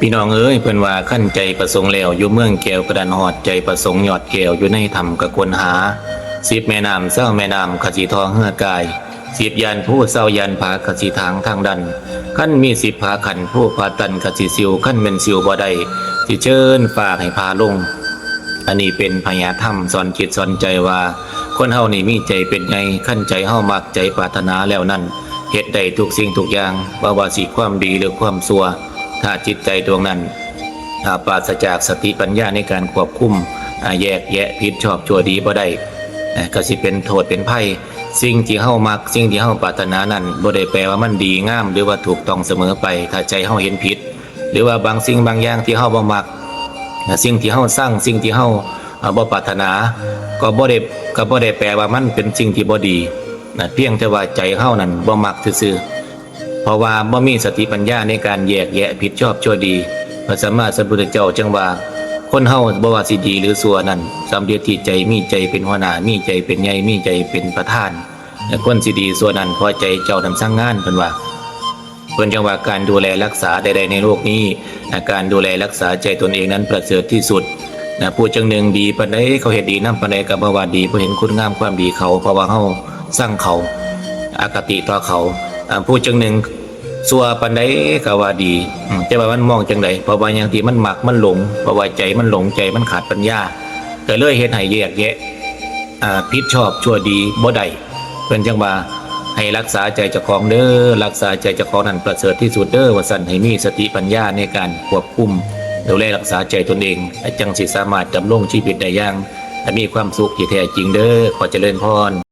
พี่น้องเอ้ยเพิ่นว่าขั้นใจประสงค์แล้วอยู่เมืองแก้วกระดานหอดใจประสงค์ยอดแก้วอยู่ในธรรมกะควรหาสิบแม่น้ำเศร้าแม่น้ำขจีทองเฮือกายสิบยันผู้เศร้ายันผาขจีทางทางดันขั้นมีสิบผาขันผู้ผาตันขจีสิวขั้นเป็นสิวบ่ได้สิเชิญฝากให้พาลงอันนี้เป็นพยาธรรมสอนจิตสอนใจว่าคนเฮานี่มีใจเป็นไงขั้นใจเฮามักใจปรารถนาแล้วนั่นเฮ็ดได้ทุกสิ่งทุกอย่างบ่ว่าสิความดีหรือความชั่วถ้าจิตใจดวงนั้นปราศจากสติปัญญาในการควบคุมแยกแยะผิดชอบชั่วดีบ่ได้ก็สิเป็นโทษเป็นภัยสิ่งที่เฮามักสิ่งที่เฮาปรารถนานั้นบ่ได้แปลว่ามันดีงามหรือว่าถูกต้องเสมอไปถ้าใจเฮาเห็นผิดหรือว่าบางสิ่งบางอย่างที่เฮาบ่มักสิ่งที่เฮาสร้างสิ่งที่เฮาบ่ปรารถนาก็บ่ได้แปลว่ามันเป็นสิ่งที่บ่ดีเพียงแต่ว่าใจเฮานั้นบ่มักซื่อเพราะว่าบ่มีสติปัญญาในการแยกแยะผิดชอบชั่วดีพระสัมมาสัมพุทธเจ้าจึงว่าคนเฮาบ่ว่าสิดีหรือชั่วนั้นสำเร็จที่ใจมีใจเป็นหัวหน้ามีใจเป็นใหญ่มีใจเป็นประธานคนสิดีชั่วนั้นพอใจเจ้านำสร้างงานเพิ่นว่าจังว่าการดูแลรักษาใดๆในโลกนี้การดูแลรักษาใจตนเองนั้นประเสริฐที่สุดผู้จังหนึ่งดีปานใดเขาเฮ็ดดีนำปานใดก็บ่ว่าดีเพราะเห็นคุณงามความดีเขาเพราะว่าเฮาสร้างเขาอคติต่อเขาผู้จังหนึ่งสัวปานใดก็ว่าดีแต่ว่ามันมองจังไดเพราะว่าอย่างที่มันมักมันหลงเพราะว่าใจมันหลงใจมันขาดปัญญาก็เลยเฮ็ดให้แยกแยะผิดชอบชั่วดีบ่ได้เพิ่นจังว่าให้รักษาใจเจ้าของเด้อรักษาใจเจ้าของนั้นประเสริฐที่สุดเด้อว่าซั่นให้มีสติปัญญาในการควบคุมดูแลรักษาใจตนเองจังสิสามารถดำรงชีวิตได้อย่างมีความสุขที่แท้จริงเด้อขอเจริญพร